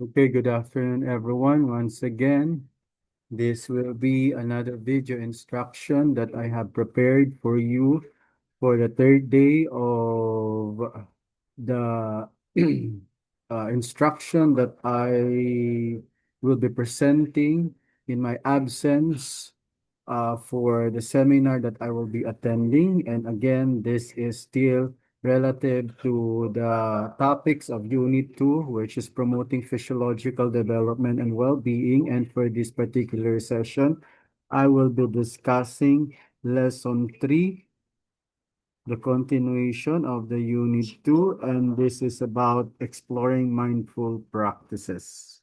Okay, good afternoon, everyone. Once again, this will be another video instruction that I have prepared for you for the third day of the instruction that I will be presenting in my absence for the seminar that I will be attending. And again, this is still relative to the topics of Unit 2, which is promoting physiological development and well-being. And for this particular session, I will be discussing Lesson 3, the continuation of the Unit 2, and this is about exploring mindful practices.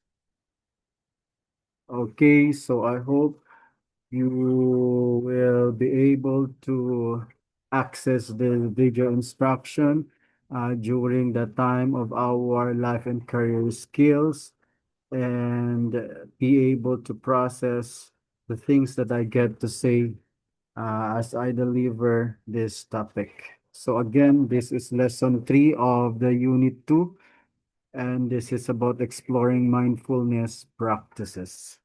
Okay, so I hope you will be able to access the video instruction during the time of our life and career skills and be able to process the things that I get to say as I deliver this topic. So again, this is lesson 3 of the unit 2, and this is about exploring mindfulness practices.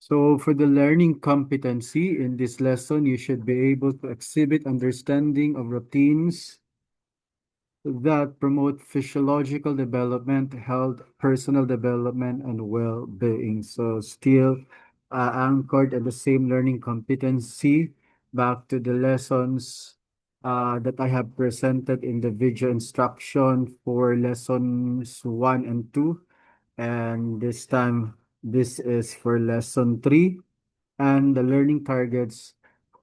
So for the learning competency in this lesson, you should be able to exhibit understanding of routines that promote physiological development, health, personal development, and well-being. So still anchored in the same learning competency, back to the lessons that I have presented in the video instruction for lessons 1 and 2. And this time, this is for lesson 3. And the learning targets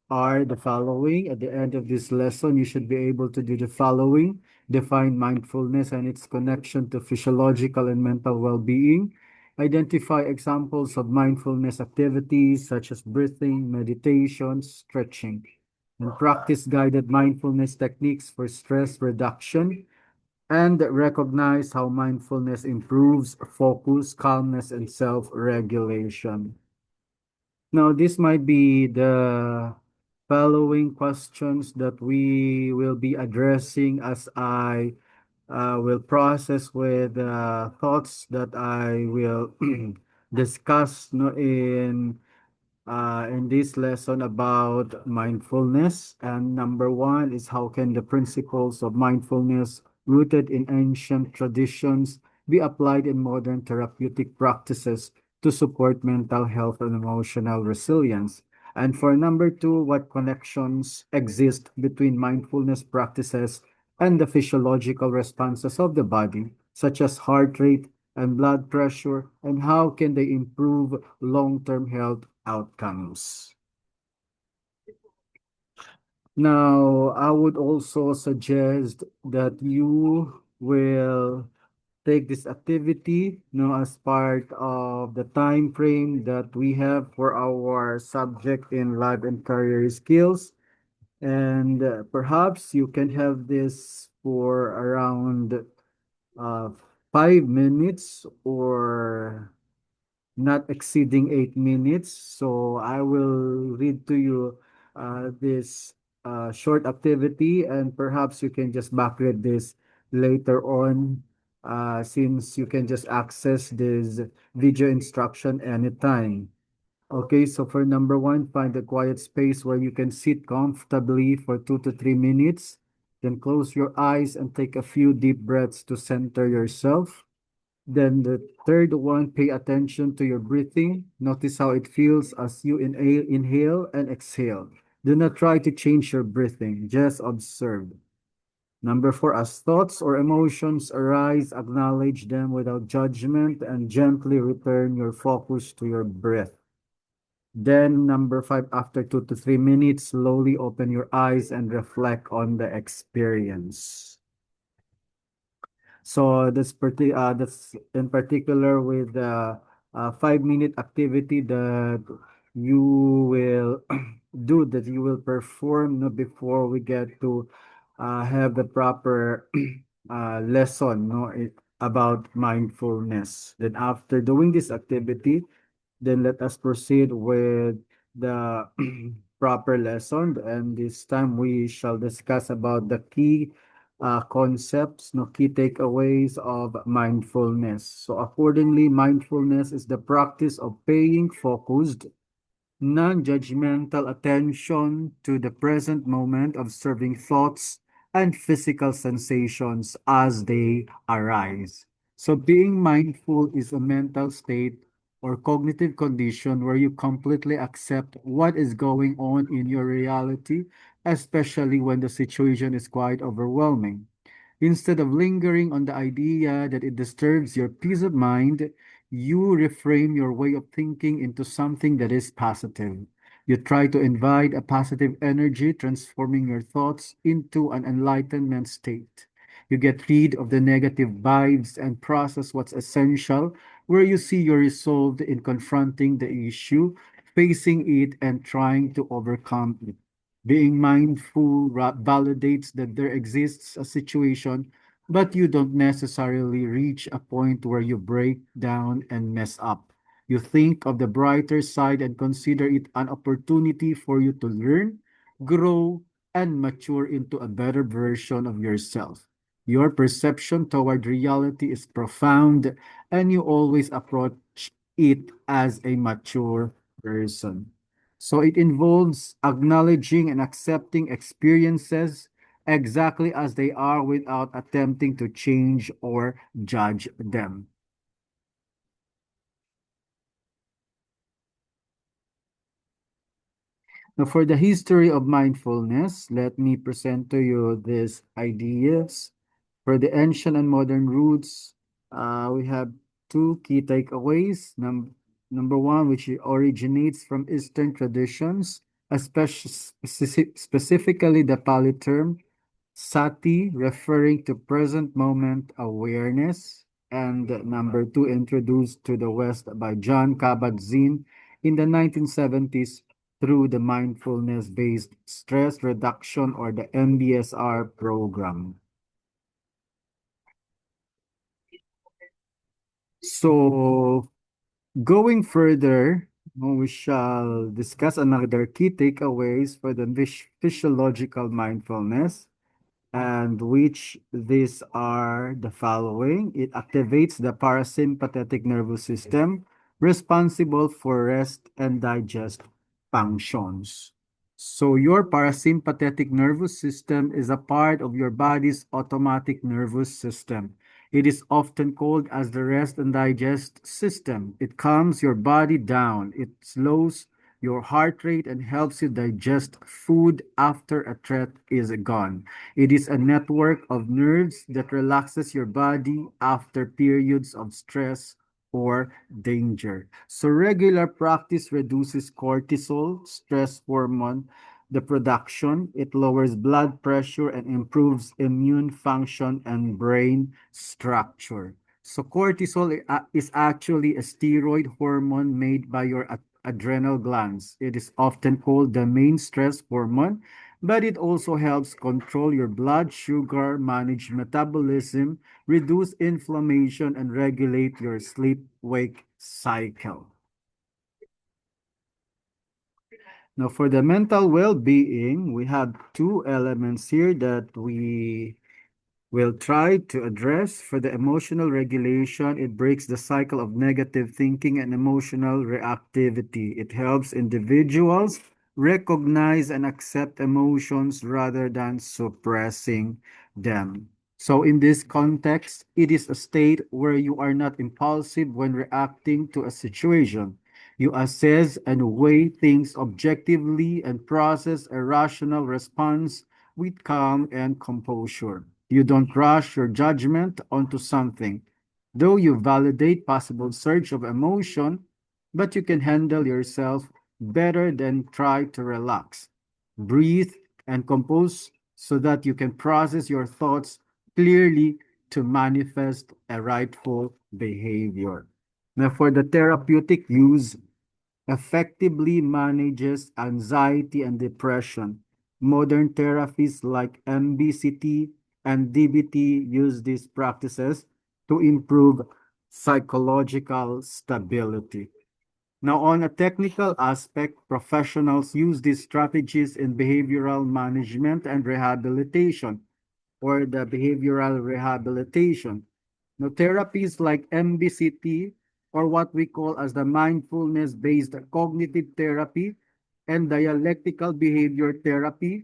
are the following. At the end of this lesson, you should be able to do the following. Define mindfulness and its connection to physiological and mental well-being. Identify examples of mindfulness activities such as breathing, meditation, stretching. And practice guided mindfulness techniques for stress reduction. And recognize how mindfulness improves focus, calmness, and self-regulation. Now, this might be the following questions that we will be addressing as I will process with thoughts that I will discuss no, in this lesson about mindfulness. And number one is how can the principles of mindfulness rooted in ancient traditions be applied in modern therapeutic practices to support mental health and emotional resilience? And for number two, what connections exist between mindfulness practices and the physiological responses of the body, such as heart rate and blood pressure, and how can they improve long-term health outcomes? Now, I would also suggest that you will take this activity, as part of the time frame that we have for our subject in life and career skills. And perhaps you can have this for around uh, 5 minutes or not exceeding 8 minutes. So I will read to you this short activity, and perhaps you can just backread this later on, since you can just access this video instruction anytime. Okay, so for number one, find a quiet space where you can sit comfortably for 2 to 3 minutes. Then close your eyes and take a few deep breaths to center yourself. Then the third one, pay attention to your breathing. Notice how it feels as you inhale and exhale. Do not try to change your breathing, just observe. Number four, as thoughts or emotions arise, acknowledge them without judgment and gently return your focus to your breath. Then number five, after 2 to 3 minutes, slowly open your eyes and reflect on the experience. So that's in particular with the 5 minute activity that you will do, that you will perform, no, before we get to have the proper lesson, no, about mindfulness. Then after doing this activity, then let us proceed with the proper lesson, and this time we shall discuss about the key concepts, no key takeaways of mindfulness. So accordingly, mindfulness is the practice of paying focused non-judgmental attention to the present moment, observing thoughts and physical sensations as they arise. So, being mindful is a mental state or cognitive condition where you completely accept what is going on in your reality, especially when the situation is quite overwhelming. Instead of lingering on the idea that it disturbs your peace of mind, you reframe your way of thinking into something that is positive. You try to invite a positive energy, transforming your thoughts into an enlightenment state. You get rid of the negative vibes and process what's essential, where you see you're resolved in confronting the issue, facing it, and trying to overcome it. Being mindful validates that there exists a situation, but you don't necessarily reach a point where you break down and mess up. You think of the brighter side and consider it an opportunity for you to learn, grow, and mature into a better version of yourself. Your perception toward reality is profound, and you always approach it as a mature person. So it involves acknowledging and accepting experiences exactly as they are without attempting to change or judge them. Now, for the history of mindfulness, let me present to you these ideas. For the ancient and modern roots, we have two key takeaways. Number one, which originates from Eastern traditions, especially specifically the Pali term sati, referring to present moment awareness. And number two, introduced to the West by John Kabat-Zinn in the 1970s through the mindfulness-based stress reduction or the MBSR program. So, going further, we shall discuss another key takeaways for the physiological mindfulness, and which these are the following. It activates the parasympathetic nervous system responsible for rest and digest functions. So your parasympathetic nervous system is a part of your body's automatic nervous system. It is often called as the rest and digest system. It calms your body down. It slows your heart rate and helps you digest food after a threat is gone. It is a network of nerves that relaxes your body after periods of stress or danger. So regular practice reduces cortisol, stress hormone, the production. It lowers blood pressure and improves immune function and brain structure. So cortisol is actually a steroid hormone made by your adrenal glands. It is often called the main stress hormone, but it also helps control your blood sugar, manage metabolism, reduce inflammation, and regulate your sleep-wake cycle. Now, for the mental well-being, we have two elements here that we will try to address. For the emotional regulation, it breaks the cycle of negative thinking and emotional reactivity. It helps individuals recognize and accept emotions rather than suppressing them. So, in this context, it is a state where you are not impulsive when reacting to a situation. You assess and weigh things objectively and process a rational response with calm and composure. You don't rush your judgment onto something, though you validate possible surge of emotion, but you can handle yourself better than try to relax. Breathe and compose so that you can process your thoughts clearly to manifest a rightful behavior. Now, for the therapeutic use, effectively manages anxiety and depression. Modern therapies like MBCT and DBT use these practices to improve psychological stability. Now, on a technical aspect, professionals use these strategies in behavioral management and rehabilitation, or the behavioral rehabilitation. Now, therapies like MBCT, or what we call as the mindfulness-based cognitive therapy, and dialectical behavior therapy,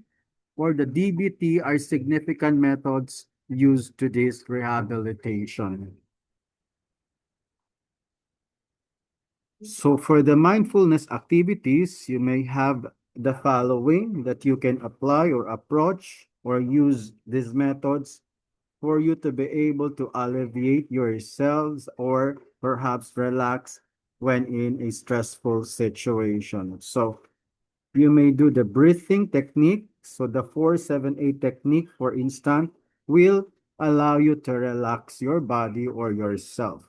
or the DBT, are significant methods used to this rehabilitation. So for the mindfulness activities, you may have the following that you can apply or approach or use these methods for you to be able to alleviate yourselves or perhaps relax when in a stressful situation. So you may do the breathing technique. So the 478 technique, for instance, will allow you to relax your body or yourself.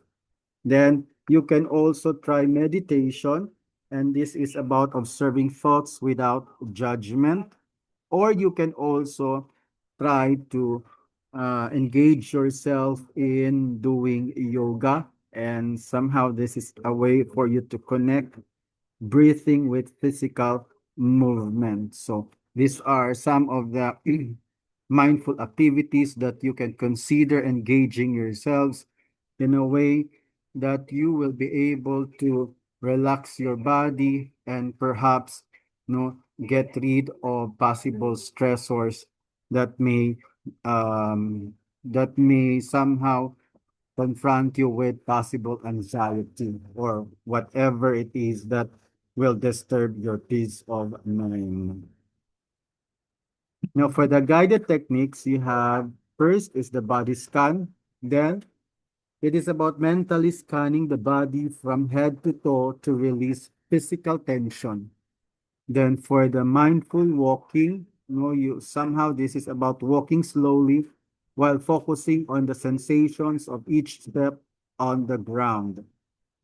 Then you can also try meditation, and this is about observing thoughts without judgment. Or you can also try to engage yourself in doing yoga, and somehow this is a way for you to connect breathing with physical movement. So these are some of the mindful activities that you can consider engaging yourselves in a way that you will be able to relax your body and perhaps get rid of possible stressors that may somehow confront you with possible anxiety or whatever it is that will disturb your peace of mind. Now, for the guided techniques, you have first is the body scan. Then it is about mentally scanning the body from head to toe to release physical tension. Then for the mindful walking, you somehow this is about walking slowly while focusing on the sensations of each step on the ground.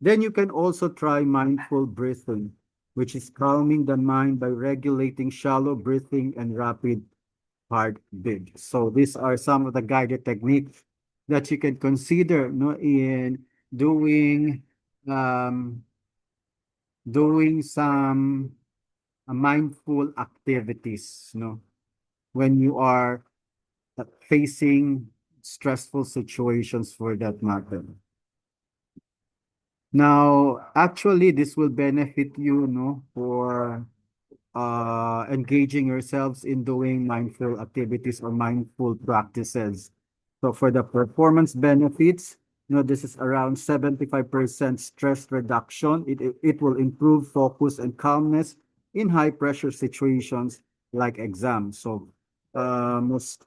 Then you can also try mindful breathing, which is calming the mind by regulating shallow breathing and rapid heartbeat. So these are some of the guided techniques that you can consider in doing um, doing some mindful activities, when you are facing stressful situations for that matter. Now, actually, this will benefit you, for engaging yourselves in doing mindful activities or mindful practices. So for the performance benefits, this is around 75% stress reduction. It will improve focus and calmness in high pressure situations like exams. So most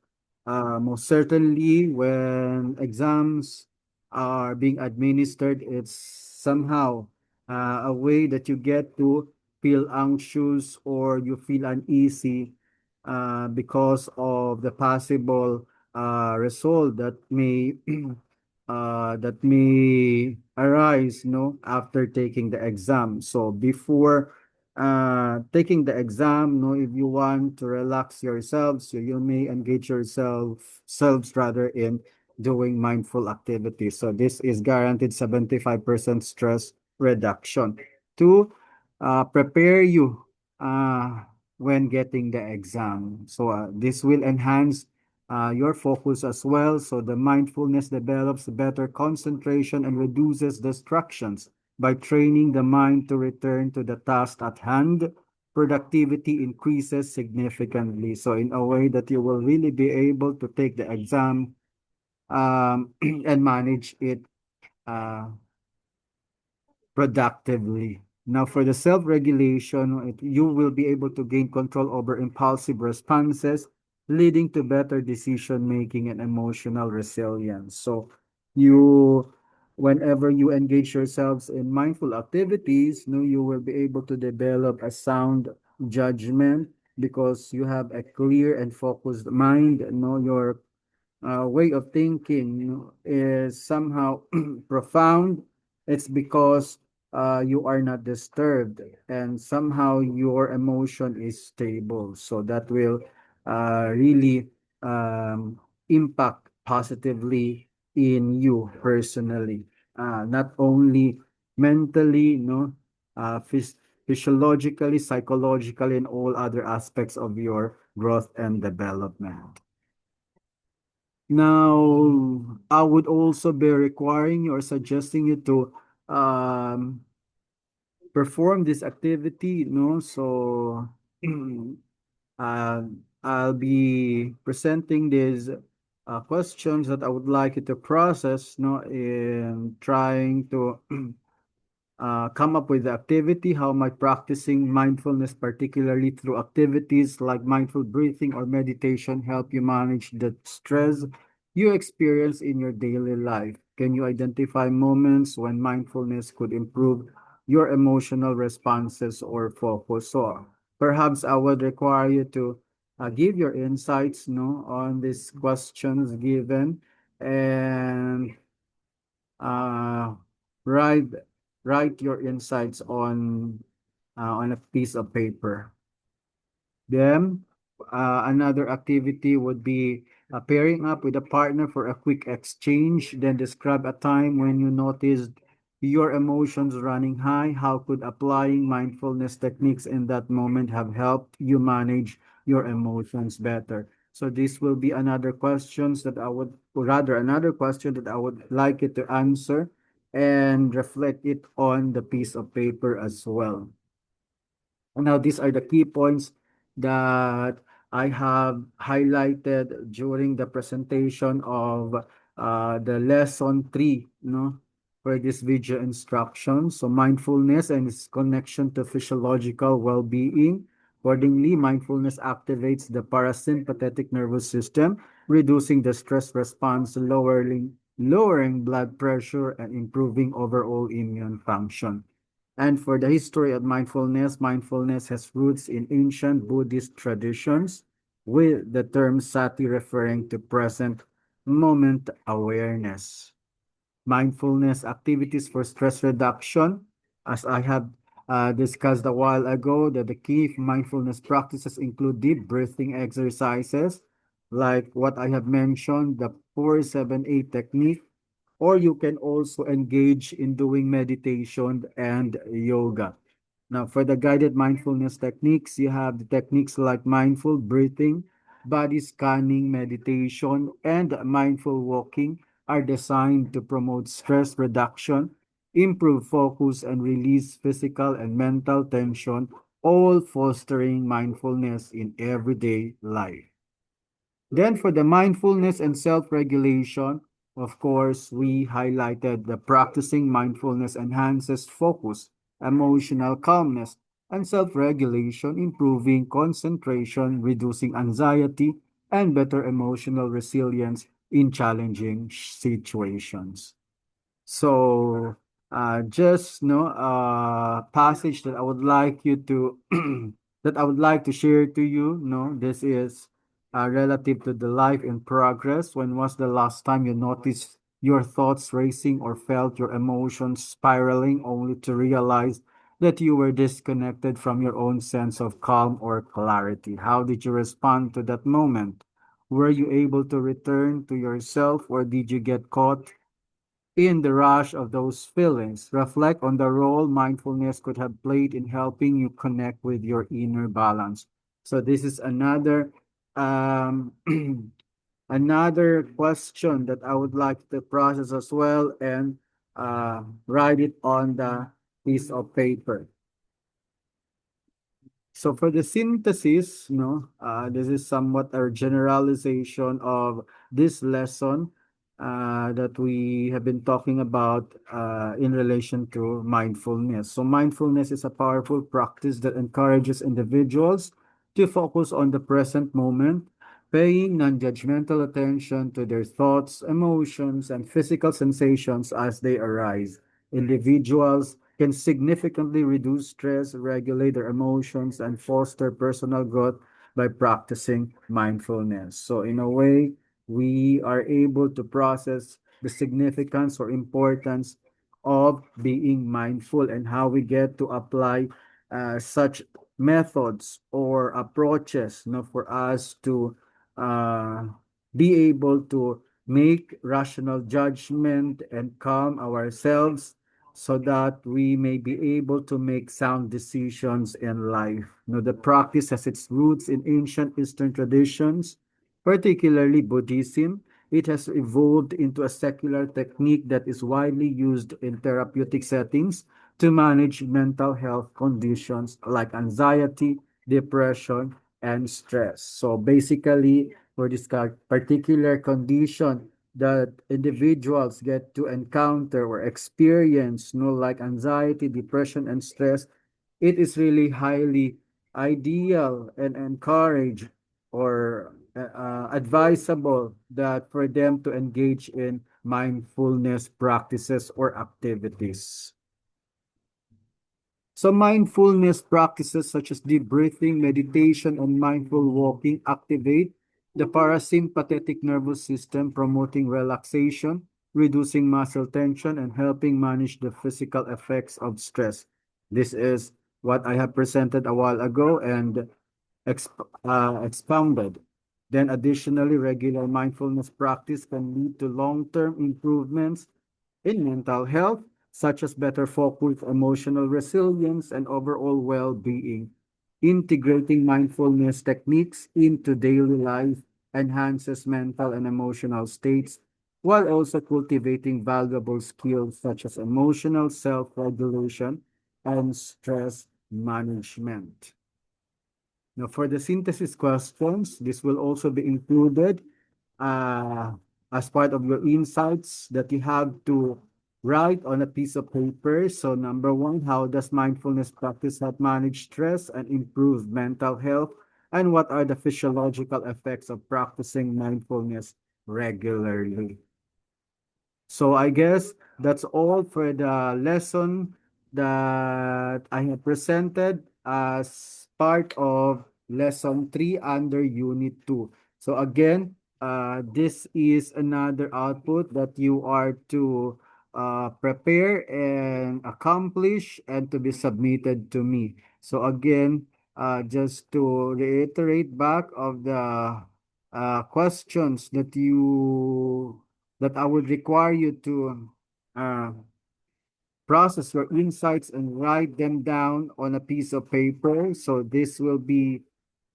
certainly when exams are being administered, it's somehow a way that you get to feel anxious or you feel uneasy because of the possible result that may arise, after taking the exam. So before taking the exam, if you want to relax yourselves, you may engage selves rather in doing mindful activities. So this is guaranteed 75% stress reduction to prepare you when getting the exam. So this will enhance your focus as well. So the mindfulness develops better concentration and reduces distractions. By training the mind to return to the task at hand, productivity increases significantly. So in a way that you will really be able to take the exam and manage it uh, productively. Now, for the self-regulation, you will be able to gain control over impulsive responses, leading to better decision making and emotional resilience. So, you, whenever you engage yourselves in mindful activities, you will be able to develop a sound judgment because you have a clear and focused mind. Your way of thinking, is somehow profound. It's because you are not disturbed and somehow your emotion is stable. So that will really impact positively in you personally, not only mentally, physiologically, psychologically, and all other aspects of your growth and development. Now, I would also be requiring you or suggesting you to um, perform this activity, no? So, uh, I'll be presenting these questions that I would like you to process, no, in trying to come up with the activity. How am I practicing mindfulness, particularly through activities like mindful breathing or meditation, help you manage the stress you experience in your daily life? Can you identify moments when mindfulness could improve your emotional responses or focus? So perhaps I would require you to give your insights, no, on these questions given, and uh, write write your insights on a piece of paper. Then, another activity would be pairing up with a partner for a quick exchange. Then describe a time when you noticed your emotions running high. How could applying mindfulness techniques in that moment have helped you manage your emotions better? So this will be another questions that I would, or rather another question that I would like you to answer and reflect it on the piece of paper as well. Now, these are the key points that I have highlighted during the presentation of the lesson 3, no, for this video instruction. So mindfulness and its connection to physiological well-being. Accordingly, mindfulness activates the parasympathetic nervous system, reducing the stress response, lowering blood pressure, and improving overall immune function. And for the history of mindfulness, mindfulness has roots in ancient Buddhist traditions, with the term sati referring to present moment awareness. Mindfulness activities for stress reduction, as I have discussed a while ago, that the key mindfulness practices include deep breathing exercises, like what I have mentioned, the 478 technique, or you can also engage in doing meditation and yoga. Now, for the guided mindfulness techniques, you have the techniques like mindful breathing, body scanning meditation, and mindful walking are designed to promote stress reduction, improve focus, and release physical and mental tension, all fostering mindfulness in everyday life. Then for the mindfulness and self-regulation, of course, we highlighted the practicing mindfulness enhances focus, emotional calmness, and self-regulation, improving concentration, reducing anxiety, and better emotional resilience in challenging situations. So, just no passage that I would like you to that I would like to share to you. No, this is relative to the life in progress. When was the last time you noticed your thoughts racing or felt your emotions spiraling, only to realize that you were disconnected from your own sense of calm or clarity? How did you respond to that moment? Were you able to return to yourself, or did you get caught in the rush of those feelings? Reflect on the role mindfulness could have played in helping you connect with your inner balance. So this is another um, another question that I would like to process as well and write it on the piece of paper. So for the synthesis, this is somewhat a generalization of this lesson that we have been talking about in relation to mindfulness. So mindfulness is a powerful practice that encourages individuals to focus on the present moment, paying non-judgmental attention to their thoughts, emotions, and physical sensations as they arise. Individuals can significantly reduce stress, regulate their emotions, and foster personal growth by practicing mindfulness. So, in a way, we are able to process the significance or importance of being mindful and how we get to apply such methods or approaches, for us to uh, be able to make rational judgment and calm ourselves so that we may be able to make sound decisions in life. The practice has its roots in ancient Eastern traditions, particularly Buddhism. It has evolved into a secular technique that is widely used in therapeutic settings to manage mental health conditions like anxiety, depression, and stress. So basically, for this particular condition, that individuals get to encounter or experience, like anxiety, depression, and stress, it is really highly ideal and encouraged or advisable that for them to engage in mindfulness practices or activities. So mindfulness practices such as deep breathing, meditation, and mindful walking activate the parasympathetic nervous system, promoting relaxation, reducing muscle tension, and helping manage the physical effects of stress. This is what I have presented a while ago and expounded. Then additionally, regular mindfulness practice can lead to long-term improvements in mental health, such as better focus, emotional resilience, and overall well being. Integrating mindfulness techniques into daily life enhances mental and emotional states while also cultivating valuable skills such as emotional self regulation and stress management. Now, for the synthesis questions, this will also be included uh, as part of your insights that you have to write on a piece of paper. So, number one, how does mindfulness practice help manage stress and improve mental health? And what are the physiological effects of practicing mindfulness regularly? So I guess that's all for the lesson that I have presented as part of lesson 3 under unit 2. So again, this is another output that you are to prepare and accomplish and to be submitted to me. So again, just to reiterate back of the questions that I would require you to uh, process your insights and write them down on a piece of paper. So this will be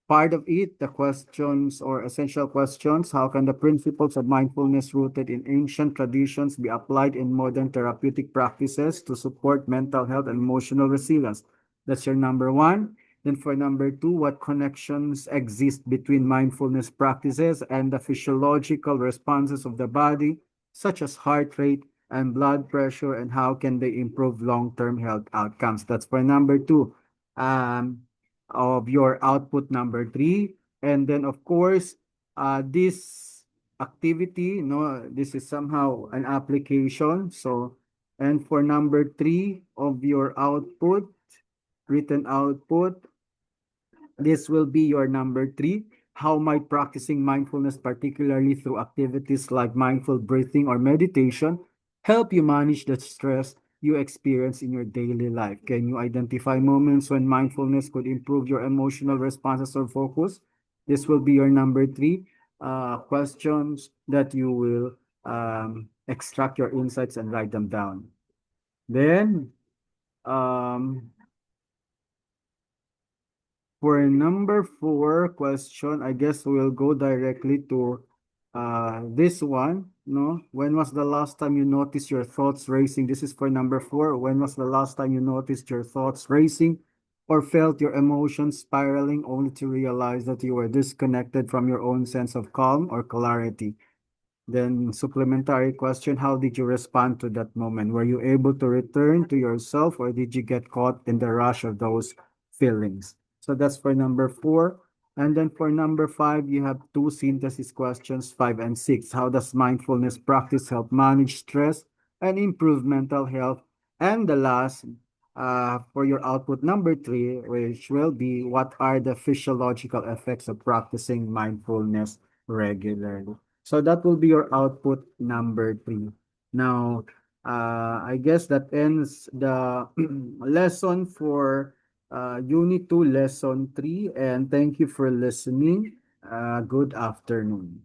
part of it, the questions or essential questions. How can the principles of mindfulness rooted in ancient traditions be applied in modern therapeutic practices to support mental health and emotional resilience? That's your number one. Then for number two, what connections exist between mindfulness practices and the physiological responses of the body, such as heart rate and blood pressure, and how can they improve long-term health outcomes? That's for number two. Of your output number three. And then, of course, this activity, this is somehow an application. So, and for number three of your output, written output, this will be your number three. How might practicing mindfulness, particularly through activities like mindful breathing or meditation, help you manage the stress you experience in your daily life? Can you identify moments when mindfulness could improve your emotional responses or focus? This will be your number three questions that you will extract your insights and write them down. Then, um, for number four question, I guess we'll go directly to this one. No, when was the last time you noticed your thoughts racing? This is for number four. When was the last time you noticed your thoughts racing or felt your emotions spiraling only to realize that you were disconnected from your own sense of calm or clarity? Then supplementary question, how did you respond to that moment? Were you able to return to yourself or did you get caught in the rush of those feelings? So that's for number four. And then for number five, you have two synthesis questions, five and six. How does mindfulness practice help manage stress and improve mental health? And the last, for your output number three, which will be what are the physiological effects of practicing mindfulness regularly? So that will be your output number three. Now, I guess that ends the lesson for Unit 2, Lesson 3. And thank you for listening. Good afternoon.